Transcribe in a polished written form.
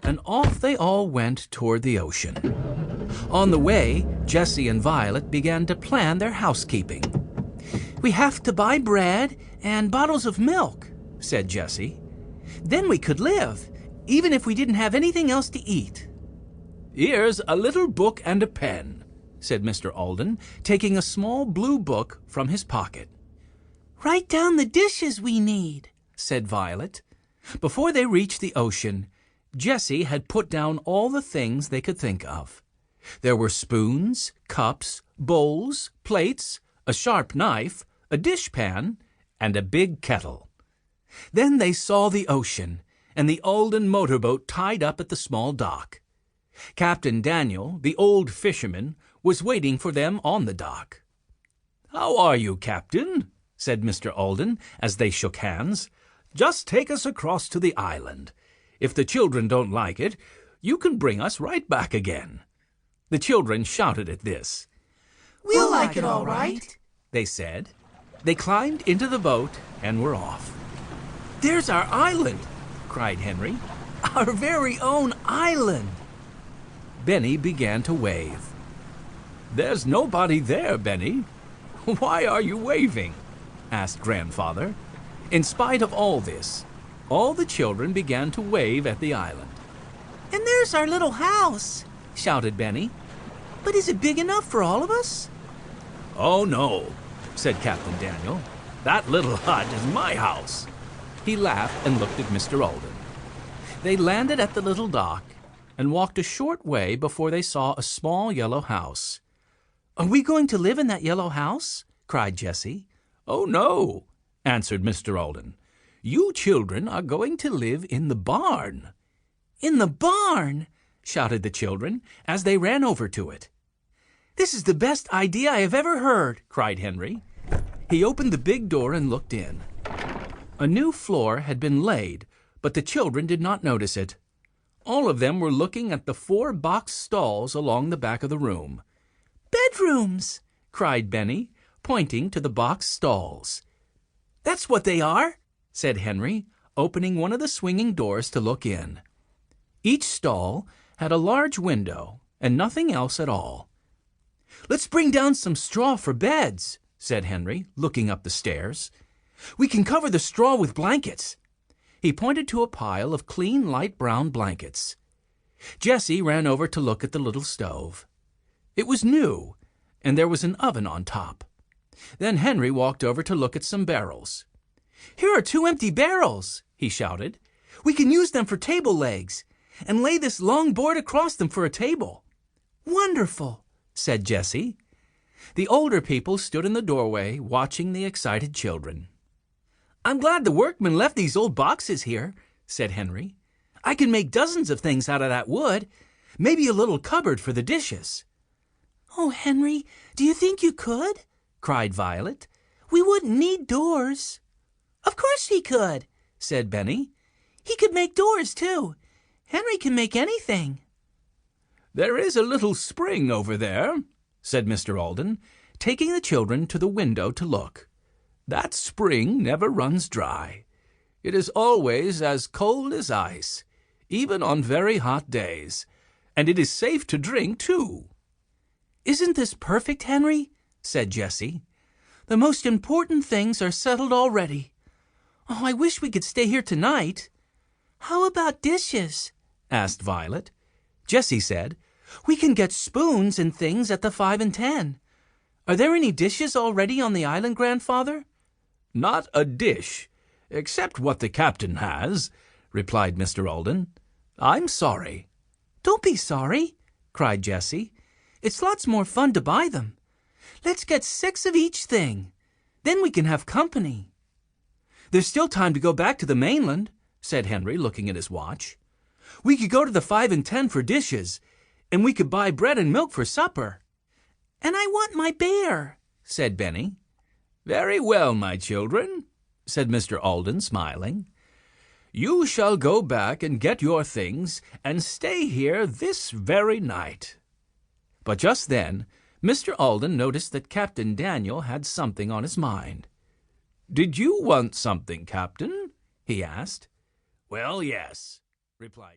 and off they all went toward the ocean. On the way, Jessie and Violet began to plan their housekeeping. "We have to buy bread and bottles of milk," said Jessie. "Then we could live, even if we didn't have anything else to eat." "Here's a little book and a pen," said Mr. Alden, taking a small blue book from his pocket. "Write down the dishes we need," said Violet. Before they reached the ocean, Jessie had put down all the things they could think of. There were spoons, cups, bowls, plates, a sharp knife, a dishpan, and a big kettle. Then they saw the ocean and the Alden motorboat tied up at the small dock. Captain Daniel, the old fisherman, was waiting for them on the dock. "How are you, Captain?" said Mr. Alden as they shook hands. "Just take us across to the island. If the children don't like it, you can bring us right back again." The children shouted at this. "We'll like it all right," they said. They climbed into the boat and were off. "There's our island," cried Henry. "Our very own island." Benny began to wave. "There's nobody there, Benny. Why are you waving?" asked Grandfather. In spite of all this, all the children began to wave at the island. "And there's our little house," shouted Benny. "But is it big enough for all of us?" "Oh, no," said Captain Daniel. "That little hut is my house." He laughed and looked at Mr. Alden. They landed at the little dock and walked a short way before they saw a small yellow house. "Are we going to live in that yellow house?" cried Jessie. "Oh, no," answered Mr. Alden. "You children are going to live in the barn." "In the barn!" shouted the children as they ran over to it. "This is the best idea I have ever heard," cried Henry. He opened the big door and looked in. A new floor had been laid, but the children did not notice it. All of them were looking at the 4 box stalls along the back of the room. "Bedrooms!" cried Benny, pointing to the box stalls. "That's what they are," said Henry, opening one of the swinging doors to look in. Each stall had a large window and nothing else at all. "Let's bring down some straw for beds," said Henry, looking up the stairs. "We can cover the straw with blankets." He pointed to a pile of clean light brown blankets. Jessie ran over to look at the little stove. It was new, and there was an oven on top. Then Henry walked over to look at some barrels. "Here are 2 empty barrels," he shouted. "We can use them for table legs, and lay this long board across them for a table." "Wonderful," said Jessie. The older people stood in the doorway watching the excited children. "I'm glad the workmen left these old boxes here," said Henry. "I can make dozens of things out of that wood, maybe a little cupboard for the dishes." "Oh, Henry, do you think you could?" cried Violet. "We wouldn't need doors." "Of course he could," said Benny. "He could make doors, too. Henry can make anything." "There is a little spring over there," said Mr. Alden, taking the children to the window to look. "That spring never runs dry. It is always as cold as ice, even on very hot days, and it is safe to drink, too." "Isn't this perfect, Henry?" said Jessie. "The most important things are settled already. Oh, I wish we could stay here tonight." "How about dishes?" asked Violet. Jessie said, "We can get spoons and things at the 5 and 10. Are there any dishes already on the island, Grandfather?" "Not a dish, except what the captain has," replied Mr. Alden. "I'm sorry." "Don't be sorry," cried Jessie. "It's lots more fun to buy them. Let's get 6 of each thing. Then we can have company." "There's still time to go back to the mainland," said Henry, looking at his watch. "We could go to the 5 and 10 for dishes, and we could buy bread and milk for supper." "And I want my bear," said Benny. "Very well, my children," said Mr. Alden, smiling. "You shall go back and get your things and stay here this very night." But just then, Mr. Alden noticed that Captain Daniel had something on his mind. "Did you want something, Captain?" he asked. "Well, yes," replied